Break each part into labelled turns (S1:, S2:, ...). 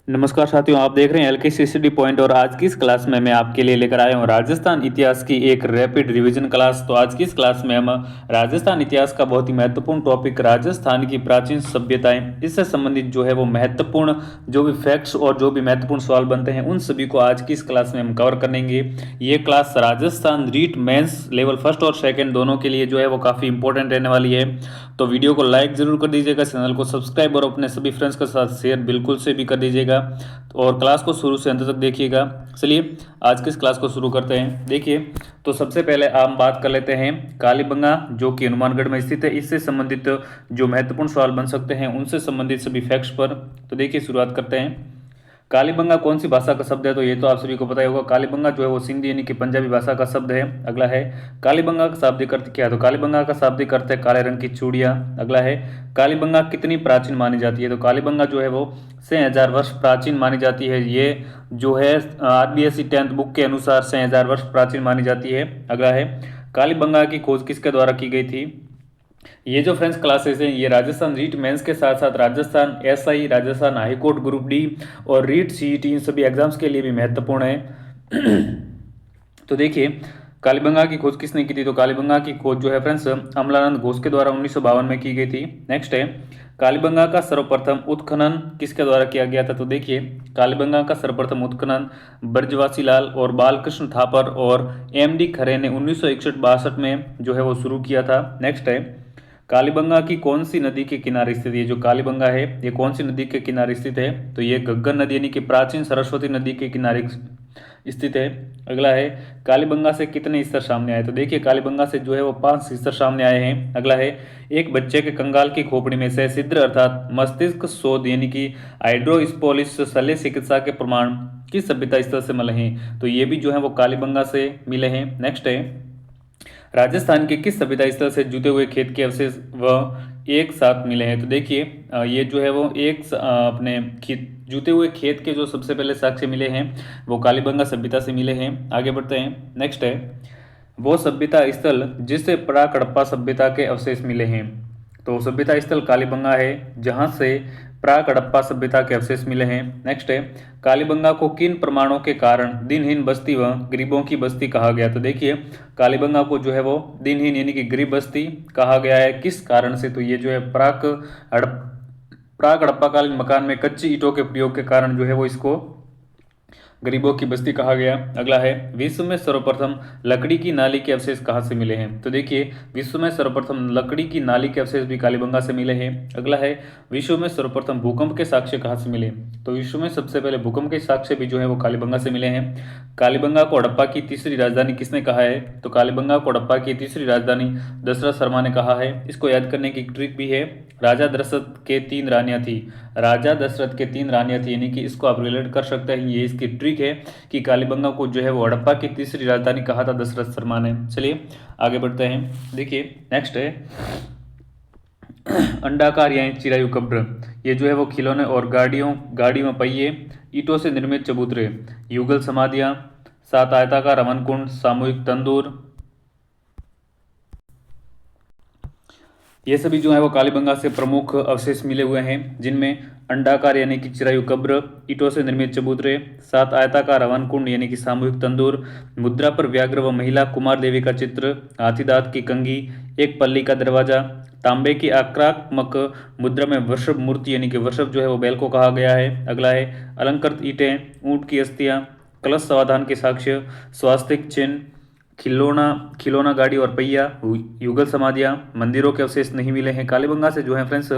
S1: नमस्कार साथियों, आप देख रहे हैं एलके सीसीडी पॉइंट और आज की इस क्लास में मैं आपके लिए लेकर आया हूं राजस्थान इतिहास की एक रैपिड रिवीजन क्लास। तो आज की इस क्लास में हम राजस्थान इतिहास का बहुत ही महत्वपूर्ण टॉपिक राजस्थान की प्राचीन सभ्यताएं, इससे संबंधित जो है वो महत्वपूर्ण जो भी फैक्ट्स और जो भी महत्वपूर्ण सवाल बनते हैं उन सभी को आज की इस क्लास में हम कवर करेंगे। ये class Rajasthan REET mains level first और सेकेंड दोनों के लिए जो है वो काफ़ी इंपॉर्टेंट रहने वाली है। तो वीडियो को लाइक जरूर कर दीजिएगा, चैनल को सब्सक्राइब और अपने सभी फ्रेंड्स के साथ शेयर बिल्कुल से भी कर दीजिएगा और क्लास को शुरू से अंत तक देखिएगा। चलिए आज की इस क्लास को शुरू करते हैं। देखिए, तो सबसे पहले हम बात कर लेते हैं कालीबंगा जो कि हनुमानगढ़ में स्थित है, इससे संबंधित जो महत्वपूर्ण सवाल बन सकते हैं उनसे संबंधित सभी फैक्ट्स पर। तो देखिए शुरुआत करते हैं। कालीबंगा कौन सी भाषा का शब्द है? तो ये तो आप सभी को पता ही होगा। कालीबंगा जो है वो सिंधी यानी कि पंजाबी भाषा का शब्द है। अगला है कालीबंगा का शाब्दिक अर्थ क्या है? तो कालीबंगा का शाब्दिक अर्थ है काले रंग की चूड़ियाँ। अगला है कालीबंगा कितनी प्राचीन मानी जाती है? तो कालीबंगा जो है वो 6000 वर्ष प्राचीन मानी जाती है। ये जो है आरबीएसई 10th बुक के अनुसार 6000 वर्ष प्राचीन मानी जाती है। अगला है कालीबंगा की खोज किसके द्वारा की गई थी? ये जो फ्रेंड्स क्लासेस हैं ये राजस्थान रीट मेंस के साथ साथ Rajasthan SI, Rajasthan high court group D और रीट सीईटी इन सभी एग्जाम्स के लिए भी महत्वपूर्ण है। तो देखिए कालीबंगा की खोज किसने की थी? तो कालीबंगा की खोज जो है फ्रेंड्स अमलानंद घोष के द्वारा 1952 में की गई थी। नेक्स्ट है कालीबंगा का सर्वप्रथम उत्खनन किसके द्वारा किया गया था? तो देखिए कालीबंगा का सर्वप्रथम उत्खनन ब्रजवासी लाल और बालकृष्ण थापर और एमडी खरे ने 1961-62 में जो है वो शुरू किया था। नेक्स्ट है कालीबंगा की कौन सी नदी के किनारे स्थित है? ये जो कालीबंगा है ये कौन सी नदी के किनारे स्थित है? तो ये घग्गर नदी यानी कि प्राचीन सरस्वती नदी के किनारे स्थित है। अगला है कालीबंगा से कितने स्तर सामने आए? तो देखिए कालीबंगा से जो है वो 5 स्तर सामने आए हैं। अगला है एक बच्चे के कंगाल की खोपड़ी में से छिद्र अर्थात मस्तिष्क शोध यानी कि हाइड्रोस्पोलिस शल्य चिकित्सा के प्रमाण किस सभ्यता स्तर से मिले हैं? तो ये भी जो है वो कालीबंगा से मिले हैं। नेक्स्ट है राजस्थान के किस सभ्यता स्थल से जुते हुए खेत के अवशेष वह एक साथ मिले हैं? तो देखिए ये जो है वो अपने जुते हुए खेत के जो सबसे पहले साक्ष्य मिले हैं वो कालीबंगा सभ्यता से मिले हैं। आगे बढ़ते हैं। नेक्स्ट है वो सभ्यता स्थल जिससे प्राक हड़प्पा सभ्यता के अवशेष मिले हैं। तो सभ्यता स्थल कालीबंगा है जहां से प्राक हड़प्पा सभ्यता के अवशेष मिले हैं। नेक्स्ट है कालीबंगा को किन प्रमाणों के कारण दिनहीन बस्ती व गरीबों की बस्ती कहा गया? तो देखिए कालीबंगा को जो है वो दिनहीन यानी कि गरीब बस्ती कहा गया है किस कारण से? तो ये जो है प्राक हड़प्पाकालीन मकान में कच्ची ईंटों के प्रयोग के कारण जो है वो इसको गरीबों की बस्ती कहा गया। अगला है विश्व में सर्वप्रथम लकड़ी की नाली के अवशेष कहाँ से मिले हैं? तो देखिए विश्व में सर्वप्रथम लकड़ी की नाली के अवशेष भी कालीबंगा से मिले हैं। अगला है विश्व में सर्वप्रथम भूकंप के साक्ष्य कहाँ से मिले? तो विश्व में सबसे पहले भूकंप के साक्ष्य भी जो है वो कालीबंगा से मिले हैं। कालीबंगा को हड़प्पा की तीसरी राजधानी किसने कहा है? तो कालीबंगा को हड़प्पा की तीसरी राजधानी दशरथ शर्मा ने कहा है। इसको याद करने की ट्रिक भी है। राजा दशरथ के 3 रानियां थी। राजा दशरथ के 3 रानियां थी यानी कि इसको आप रिलेट कर सकते हैं। ये इसकी ट्रिक है कि कालीबंगा को जो है वो हड़प्पा की तीसरी राजधानी कहा था दशरथ शर्मा ने। चलिए आगे बढ़ते हैं। देखिए नेक्स्ट है अंडाकार या चिरायु कब्र। ये जो है वो खिलौने और गाड़ियों में पहिए, ईंटों से निर्मित चबूतरे, युगल समाधियां, 7 आयताकार हवन कुंड, सामूहिक तंदूर, ये सभी जो है वो कालीबंगा से प्रमुख अवशेष मिले हुए हैं जिनमें अंडाकार यानी कि चिरायु कब्र, ईंटों से निर्मित चबूतरे, 7 आयताकार हवन कुंड यानी कि सामूहिक तंदूर, मुद्रा पर व्याघ्र व महिला कुमार देवी का चित्र, हाथीदांत की कंघी, एक पल्ली का दरवाजा, तांबे की आक्रामक मुद्रा में वृषभ मूर्ति यानी कि वृषभ जो है वो बैल को कहा गया है। अगला है अलंकृत ईंटें, ऊंट की अस्थियां, कलश समाधान के साक्ष्य, स्वास्तिक चिन्ह, खिलौना गाड़ी और पहिया, युगल समाधियां, मंदिरों के अवशेष नहीं मिले हैं। कालीबंगा से जो है फ्रेंड्स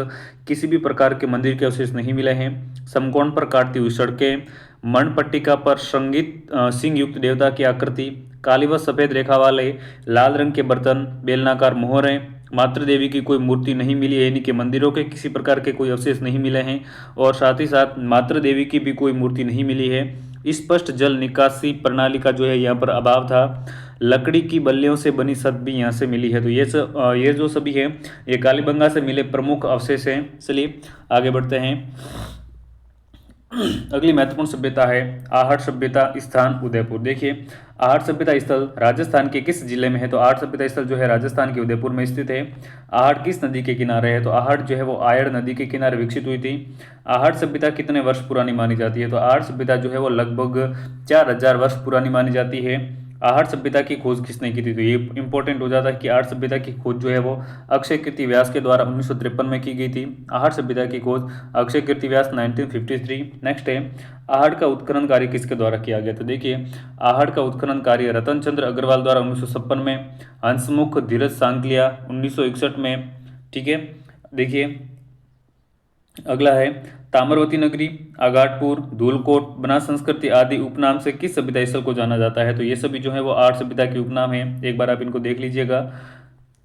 S1: किसी भी प्रकार के मंदिर के अवशेष नहीं मिले हैं। समकोण पर काटती हुई सड़कें, मर्ण पट्टिका पर सिंह युक्त देवता की आकृति, काली व सफेद रेखा वाले लाल रंग के बर्तन, बेलनाकार मोहरें, मातृ देवी की कोई मूर्ति नहीं मिली है यानी कि मंदिरों के किसी प्रकार के कोई अवशेष नहीं मिले हैं और साथ ही साथ मातृ देवी की भी कोई मूर्ति नहीं मिली है। स्पष्ट जल निकासी प्रणाली का जो है यहाँ पर अभाव था। लकड़ी की बल्लियों से बनी छत भी यहाँ से मिली है। तो ये जो सभी है ये कालीबंगा से मिले प्रमुख अवशेष हैं। चलिए आगे बढ़ते हैं। अगली महत्वपूर्ण सभ्यता है आहट सभ्यता स्थान उदयपुर। देखिए आहट सभ्यता स्थल राजस्थान के किस जिले में है? तो आहट सभ्यता स्थल जो है राजस्थान के उदयपुर में स्थित है। आहट किस नदी के किनारे है? तो आहट जो है वो आयड़ नदी के किनारे विकसित हुई थी। आहट सभ्यता कितने वर्ष पुरानी मानी जाती है? तो आहट सभ्यता जो है वो लगभग 4000 वर्ष पुरानी मानी जाती है। आहट सभ्यता की खोज किसने की थी? तो ये इंपॉर्टेंट हो जाता है कि आहट सभ्यता की खोज जो है वो अक्षय कीर्ति व्यास के द्वारा 1953 में की गई थी। आहट सभ्यता की खोज अक्षय कीर्ति व्यास 1953। नेक्स्ट है आहट का उत्खनन कार्य किसके द्वारा किया गया? तो देखिए आहट का उत्खनन कार्य रतन चंद्र अग्रवाल द्वारा 1956 में, हंसमुख धीरज सांकलिया 1961 में। ठीक है, देखिए अगला है ताम्रवती नगरी, आगाटपुर, धूलकोट, बनास संस्कृति आदि उपनाम से किस सभ्यता स्थल को जाना जाता है? तो ये सभी जो है वो आठ सभ्यता के उपनाम है, एक बार आप इनको देख लीजिएगा।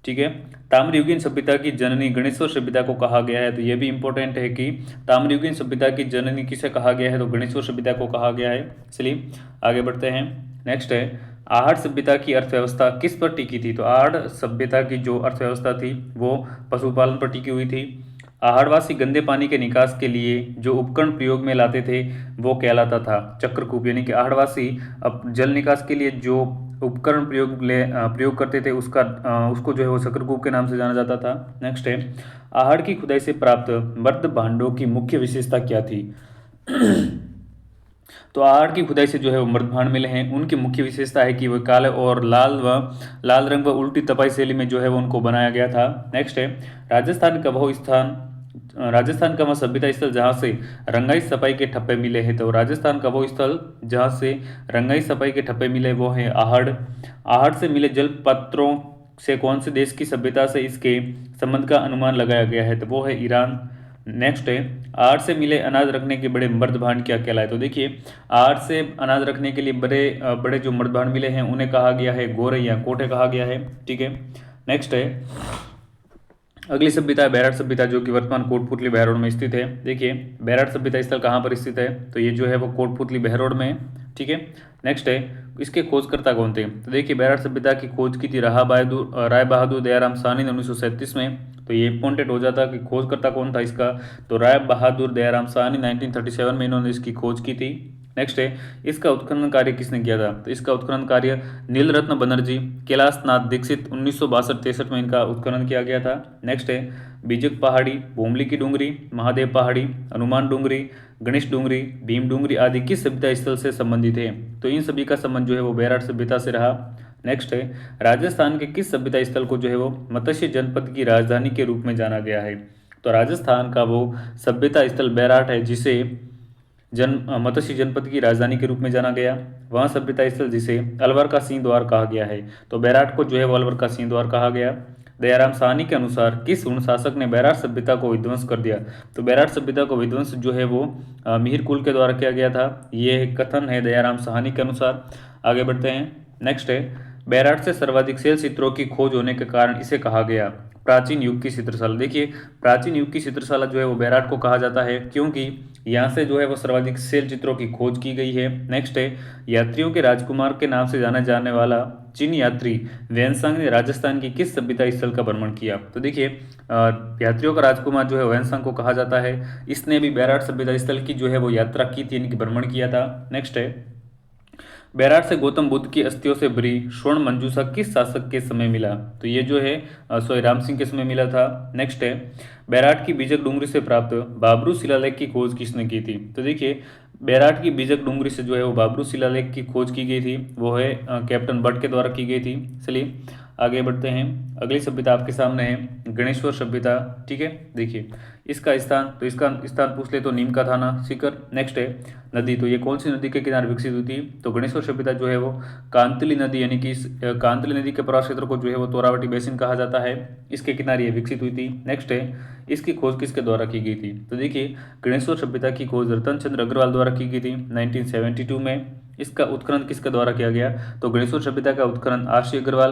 S1: ठीक है, ताम्रयुगीन सभ्यता की जननी गणेश्वर सभ्यता को कहा गया है। तो ये भी इंपॉर्टेंट है कि ताम्रयुगीन सभ्यता की जननी किसे कहा गया है? तो गणेश्वर सभ्यता को कहा गया है। चलिए आगे बढ़ते हैं। नेक्स्ट है आहट सभ्यता की अर्थव्यवस्था किस पर टिकी थी? तो आहट सभ्यता की जो अर्थव्यवस्था थी वो पशुपालन पर टिकी हुई थी। आहड़वासी गंदे पानी के निकास के लिए जो उपकरण प्रयोग में लाते थे वो कहलाता था चक्रकूप, यानी कि आहड़वासी अब जल निकास के लिए जो उपकरण प्रयोग करते थे उसको जो है वो चक्रकूप के नाम से जाना जाता था। नेक्स्ट है आहड़ की खुदाई से प्राप्त मर्द भांडों की मुख्य विशेषता क्या थी? तो आहड़ की खुदाई से जो है वो मर्द भांड मिले हैं, उनकी मुख्य विशेषता है कि वह काले और लाल रंग व उल्टी तपाई शैली में जो है वो उनको बनाया गया था। नेक्स्ट है राजस्थान का वह सभ्यता स्थल जहाँ से रंगाई सफाई के ठप्पे मिले हैं। तो राजस्थान का वो स्थल जहाँ से रंगाई सफाई के ठप्पे मिले वो है आहड़। आहड़ से मिले जल पत्रों से कौन से देश की सभ्यता से इसके संबंध का अनुमान लगाया गया है? तो वो है ईरान। नेक्स्ट है आहड़ से मिले अनाज रखने के बड़े मर्द भांड क्या कहलाए? तो देखिए आहड़ से अनाज रखने के लिए बड़े जो मर्द भांड मिले हैं उन्हें कहा गया है गोरे या कोठे कहा गया है। ठीक है, नेक्स्ट है अगली सभ्यता है बैराट सभ्यता, जो कि वर्तमान कोटपुतली बहरोड में स्थित है। देखिए बैराट सभ्यता स्थल कहाँ पर स्थित है? तो ये जो है वो कोटपुतली बहरोड में है। ठीक है, नेक्स्ट है इसके खोजकर्ता कौन थे? तो देखिए बैराट सभ्यता की खोज की थी राय बहादुर दयाराम साहनी ने 1937 में। तो ये इंपॉर्टेंट हो जाता कि खोजकर्ता कौन था इसका? तो राय बहादुर दयाराम साहनी 1937 में इन्होंने इसकी खोज की थी। नेक्स्ट है इसका उत्खनन कार्य किसने किया था? तो इसका उत्खनन कार्य नीलरत्न बनर्जी, कैलाश नाथ दीक्षित 1962-63 में इनका उत्खनन किया गया था। नेक्स्ट है बीजक पहाड़ी, भूमली की डूंगरी, महादेव पहाड़ी, हनुमान डूंगरी, गणेश डूंगरी, भीम डूंगरी आदि किस सभ्यता स्थल से संबंधित है? तो इन सभी का संबंध जो है वो बैराट सभ्यता से रहा। नेक्स्ट है राजस्थान के किस सभ्यता स्थल को जो है वो मत्स्य जनपद की राजधानी के रूप में जाना गया है? तो राजस्थान का वो सभ्यता स्थल बैराट है जिसे मत्स्य जनपद की राजधानी के रूप में जाना गया। वहाँ सभ्यता स्थल जिसे अलवर का सिंह द्वार कहा गया है। तो बैराट को जो है वो अलवर का सिंह द्वार कहा गया। दयाराम साहनी के अनुसार किस हुण शासक ने बैराट सभ्यता को विध्वंस कर दिया? तो बैराट सभ्यता को विध्वंस जो है वो मिहिर कुल के द्वारा किया गया था, ये कथन है दयाराम साहनी के अनुसार। आगे बढ़ते हैं। नेक्स्ट है बैराट से सर्वाधिक शैल चित्रों की खोज होने के कारण इसे कहा गया प्राचीन युग की चित्रशाला। देखिए प्राचीन युग की चित्रशाला जो है वो बैराट को कहा जाता है क्योंकि यहाँ से जो है वो सर्वाधिक शैल चित्रों की खोज की गई है। नेक्स्ट है यात्रियों के राजकुमार के नाम से जाना जाने वाला चीन यात्री वैनसांग ने राजस्थान की किस सभ्यता स्थल का भ्रमण किया? तो देखिए यात्रियों का राजकुमार जो है वैनसांग को कहा जाता है, इसने भी बैराट सभ्यता स्थल की जो है वो यात्रा की थी, इनकी भ्रमण किया था। नेक्स्ट है बैराट से गौतम बुद्ध की अस्थियों से भरी स्वर्ण मंजूषा किस शासक के समय मिला? तो ये जो है राम सिंह के समय मिला था। नेक्स्ट है बैराट की बीजक डूंगरी से प्राप्त बाबरू शिलालेख की खोज किसने की थी? तो देखिए बैराट की बीजक डूंगरी से जो है वो बाबरू शिलालेख की खोज की गई थी, वो है कैप्टन भट्ट के द्वारा की गई थी। चलिए आगे बढ़ते हैं। अगली सभ्यता आपके सामने है गणेश्वर सभ्यता। ठीक है, देखिए इसका स्थान पूछ ले तो नीम का थाना सीकर। नेक्स्ट है नदी, तो ये कौन सी नदी के किनारे विकसित हुई थी? तो गणेश्वर सभ्यता जो है वो कांतली नदी, यानी कि कांतली नदी के प्रवाह क्षेत्र को जो है वो तोरावटी बेसिन कहा जाता है, इसके किनारे ये विकसित हुई थी। नेक्स्ट है इसकी खोज किसके द्वारा की गई थी? तो देखिए गणेश्वर सभ्यता की खोज रतन चंद्र अग्रवाल द्वारा की गई थी 1972 में। इसका उत्खनन किसके द्वारा किया गया? तो गणेश्वर सभ्यता का उत्खनन आरसी अग्रवाल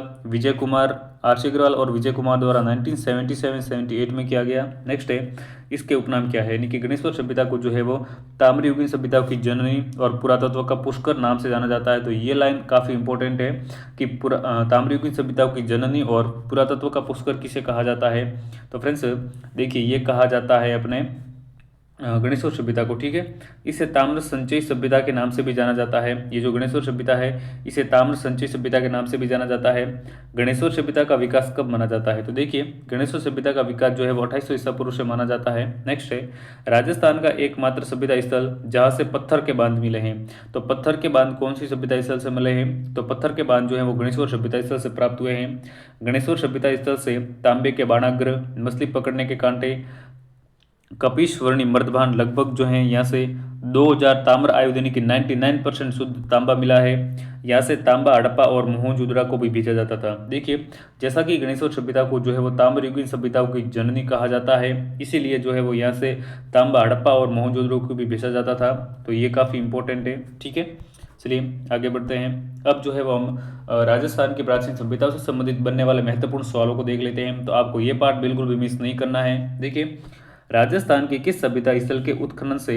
S1: और विजय कुमार द्वारा 1977-78 में किया गया। नेक्स्ट है इसके उपनाम क्या है, यानी कि गणेश्वर सभ्यता को जो है वो ताम्रयुगीन सभ्यता की जननी और पुरातत्व का पुष्कर नाम से जाना जाता है। तो ये लाइन काफ़ी इंपॉर्टेंट है कि ताम्रयुगीन सभ्यता की जननी और पुरातत्व का पुष्कर किसे कहा जाता है? तो फ्रेंड्स देखिए ये कहा जाता है अपने गणेशोर सभ्यता को, ठीक है। इसे ताम्र संचयी सभ्यता के नाम से भी जाना जाता है। ये जो गणेशोर सभ्यता है इसे ताम्र संचयी सभ्यता के नाम से भी जाना जाता है। गणेशोर सभ्यता का विकास कब माना जाता है? तो देखिए गणेशोर सभ्यता का विकास जो है वो 2800 ईसा पूर्व से माना जाता है। नेक्स्ट है राजस्थान का एकमात्र सभ्यता स्थल जहाँ से पत्थर के बांध मिले हैं। तो पत्थर के बांध कौन सी सभ्यता स्थल से मिले हैं? तो पत्थर के बांध जो है वो गणेशोर सभ्यता स्थल से प्राप्त हुए हैं। गणेशोर सभ्यता स्थल से तांबे के बाणाग्र, मछली पकड़ने के कांटे, कपिश्वरणी मर्दभान लगभग जो है यहाँ से 2000 ताम्र आयोधन की 99% शुद्ध तांबा मिला है। यहाँ से तांबा हड़प्पा और मोहनजोदड़ो को भी भेजा जाता था। देखिए जैसा कि गणेशोर सभ्यता को जो है वो ताम्रयुगीन सभ्यताओं की जननी कहा जाता है, इसीलिए जो है वो यहाँ से तांबा हड़प्पा और मोहनजोदड़ो को भी भेजा जाता था। तो ये काफ़ी इंपॉर्टेंट है, ठीक है। चलिए आगे बढ़ते हैं। अब जो है वो हम राजस्थान की प्राचीन सभ्यताओं से संबंधित बनने वाले महत्वपूर्ण सवालों को देख लेते हैं। तो आपको ये पार्ट बिल्कुल भी मिस नहीं करना है। देखिए राजस्थान की किस सभ्यता स्थल के उत्खनन से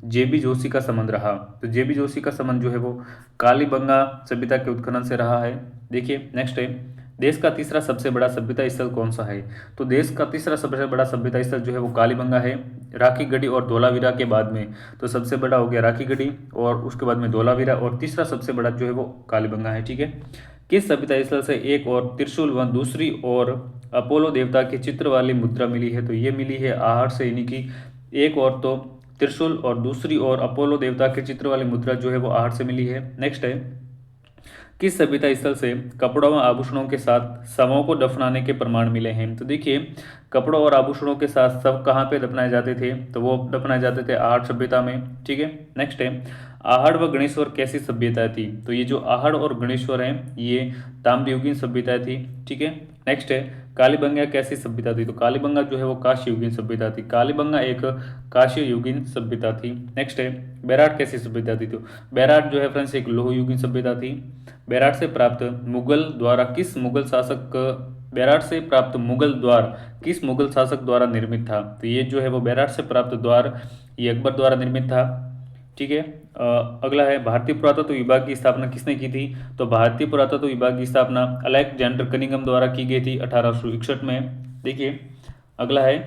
S1: जेबी जोशी का संबंध रहा? तो जेबी जोशी का संबंध जो है वो कालीबंगा सभ्यता के उत्खनन से रहा है। देखिए नेक्स्ट है देश का तीसरा सबसे बड़ा सभ्यता स्थल कौन सा है? तो देश का तीसरा सबसे बड़ा सभ्यता स्थल जो है वो कालीबंगा है। राखीगढ़ी और धोलावीरा के बाद में तो सबसे बड़ा हो गया राखीगढ़ी और उसके बाद में धोलावीरा और तीसरा सबसे बड़ा जो है वो कालीबंगा है, ठीक है। किस सभ्यता स्थल से एक और त्रिशूल व दूसरी और अपोलो देवता के चित्र वाली मुद्रा मिली है? तो ये मिली है आहट से, यानी कि एक और तो त्रिशूल और दूसरी और अपोलो देवता के चित्र वाली मुद्रा जो है वो आहट से मिली है। नेक्स्ट है किस सभ्यता स्थल से कपड़ों व आभूषणों के साथ शवों को दफनाने के प्रमाण मिले हैं? तो देखिए कपड़ों और आभूषणों के साथ शव कहाँ पे दफनाए जाते थे? तो वो दफनाए जाते थे आहट सभ्यता में, ठीक है। नेक्स्ट है आहड़ व गणेश्वर कैसी सभ्यता थी? तो ये जो आहड़ और गणेश्वर हैं ये ताम्रयुगीन सभ्यता थी, ठीक है। नेक्स्ट है कालीबंगा कैसी सभ्यता थी? तो कालीबंगा जो है वो काशी युगीन सभ्यता थी। कालीबंगा एक काशी युगीन सभ्यता थी। नेक्स्ट है बैराट कैसी सभ्यता थी? तो बैराट जो है फ्रेंड्स एक लोह युगीन सभ्यता थी। बैराट से प्राप्त मुगल द्वारा किस मुगल शासक बैराट से प्राप्त मुगल द्वार किस मुगल शासक द्वारा निर्मित था? तो ये जो है वो बैराट से प्राप्त द्वार ये अकबर द्वारा निर्मित था, ठीक है। अगला है भारतीय पुरातत्व विभाग की स्थापना किसने की थी? तो भारतीय पुरातत्व विभाग की स्थापना अलेक्जेंडर कनिंघम द्वारा की गई थी 1861 में। देखिए अगला है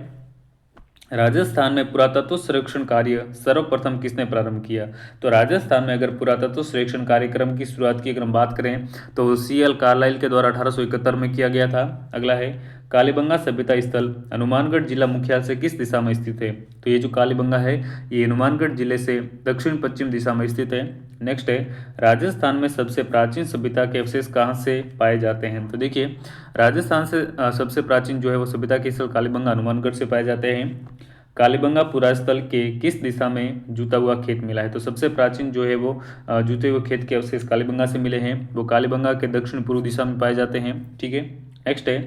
S1: राजस्थान में पुरातत्व सर्वेक्षण कार्य सर्वप्रथम किसने प्रारंभ किया? तो राजस्थान में अगर पुरातत्व सर्वेक्षण कार्यक्रम की शुरुआत की अगर हम बात करें तो सीएल कार्लाइल के द्वारा 1871 में किया गया था। अगला है कालीबंगा सभ्यता स्थल हनुमानगढ़ जिला मुख्यालय से किस दिशा में स्थित है? तो ये जो कालीबंगा है ये हनुमानगढ़ जिले से दक्षिण पश्चिम दिशा में स्थित है। नेक्स्ट है राजस्थान में सबसे प्राचीन सभ्यता के अवशेष कहाँ से पाए जाते हैं? तो देखिए राजस्थान से सबसे प्राचीन जो है वो सभ्यता के स्थल कालीबंगा हनुमानगढ़ से पाए जाते हैं। कालीबंगा पुरास्थल के किस दिशा में जूता हुआ खेत मिला है? तो सबसे प्राचीन जो है वो जूते हुए खेत के अवशेष कालीबंगा से मिले हैं। वो कालीबंगा के दक्षिण पूर्व दिशा में पाए जाते हैं, ठीक है। नेक्स्ट है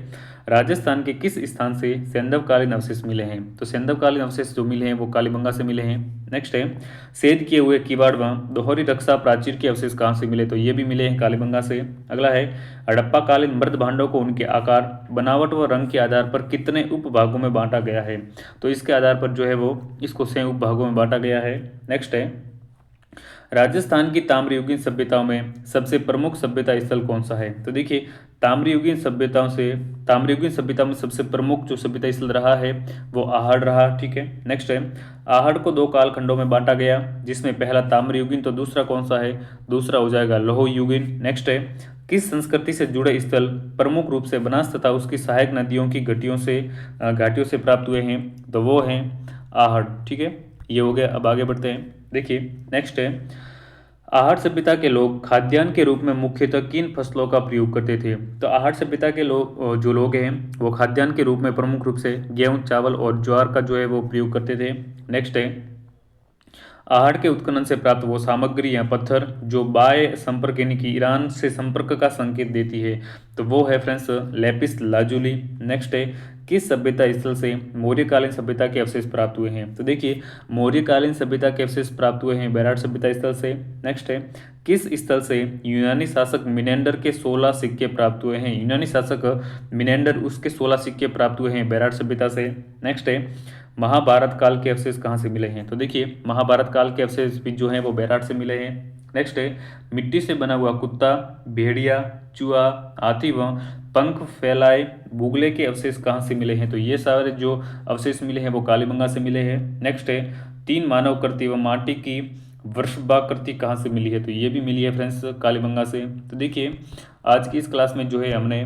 S1: राजस्थान के किस स्थान से सैंधवकालीन अवशेष मिले हैं? तो सैंधवकालीन अवशेष जो मिले हैं वो कालीबंगा से मिले हैं। नेक्स्ट है सेध किए हुए किवाड़ व दोहरी रक्षा प्राचीर के अवशेष कहाँ से मिले? तो ये भी मिले हैं कालीबंगा से। अगला है हड़प्पा कालीन मृत भांडों को उनके आकार, बनावट व रंग के आधार पर कितने उपभागों में बांटा गया है? तो इसके आधार पर जो है वो इसको 6 उपभागों में बांटा गया है। नेक्स्ट है राजस्थान की ताम्रयुगीन सभ्यताओं में सबसे प्रमुख सभ्यता स्थल कौन सा है? तो देखिए ताम्रयुगीन सभ्यता में सबसे प्रमुख जो सभ्यता स्थल रहा है वो आहड़ रहा, ठीक है। नेक्स्ट है आहड़ को 2 कालखंडों में बांटा गया जिसमें पहला ताम्रयुगीन तो दूसरा कौन सा है? दूसरा हो जाएगा लौह युगीन। नेक्स्ट है किस संस्कृति से जुड़े स्थल प्रमुख रूप से बनास तथा उसकी सहायक नदियों की घाटियों से प्राप्त हुए हैं? तो वो हैं आहड़, ठीक है। ये हो गया। अब आगे बढ़ते हैं। देखिए नेक्स्ट है आहड़ सभ्यता के लोग खाद्यान्न के रूप में मुख्यतः किन फसलों का प्रयोग करते थे? तो आहड़ सभ्यता के लोग हैं वो खाद्यान्न के रूप में प्रमुख रूप से गेहूं, चावल और ज्वार का जो है वो प्रयोग करते थे। नेक्स्ट है आहड़ के उत्खनन से प्राप्त वो सामग्री या पत्थर जो बाह्य संपर्क यानी कि ईरान से संपर्क का संकेत देती है तो वो है फ्रेंड्स लेपिस लाजुली। नेक्स्ट है किस सभ्यता स्थल से मौर्यकालीन सभ्यता के अवशेष प्राप्त हुए हैं? तो देखिए मौर्यकालीन सभ्यता के अवशेष प्राप्त हुए हैं बैराट सभ्यता स्थल से। नेक्स्ट है किस स्थल से यूनानी शासक मिनेंडर के 16 सिक्के प्राप्त हुए हैं? यूनानी शासक मिनेंडर उसके 16 सिक्के प्राप्त हुए हैं बैराट सभ्यता से। नेक्स्ट है महाभारत काल के अवशेष कहाँ से मिले हैं? तो देखिए महाभारत काल के अवशेष भी जो हैं वो बैराट से मिले हैं। नेक्स्ट है मिट्टी से बना हुआ कुत्ता, भेड़िया, चूहा, हाथी व पंख फैलाए बुगले के अवशेष कहाँ से मिले हैं? तो ये सारे जो अवशेष मिले हैं वो कालीबंगा से मिले हैं। नेक्स्ट है तीन मानव कृति व माटी की वर्षभाकृति कहाँ से मिली है, तो ये भी मिली है फ्रेंड्स कालीबंगा से। तो देखिए आज की इस क्लास में जो है हमने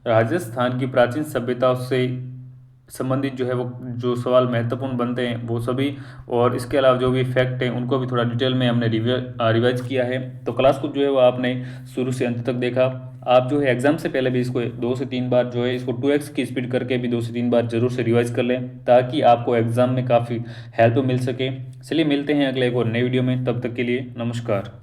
S1: राजस्थान की प्राचीन सभ्यताओं से संबंधित जो है वो जो सवाल महत्वपूर्ण बनते हैं वो सभी, और इसके अलावा जो भी फैक्ट हैं उनको भी थोड़ा डिटेल में हमने रिवाइज किया है। तो क्लास को जो है वो आपने शुरू से अंत तक देखा। आप जो है एग्जाम से पहले भी इसको 2 से 3 बार जो है इसको 2x की स्पीड करके भी 2 से 3 बार जरूर से रिवाइज कर लें, ताकि आपको एग्जाम में काफ़ी हेल्प मिल सके। चलिए मिलते हैं अगले एक और नए वीडियो में, तब तक के लिए नमस्कार।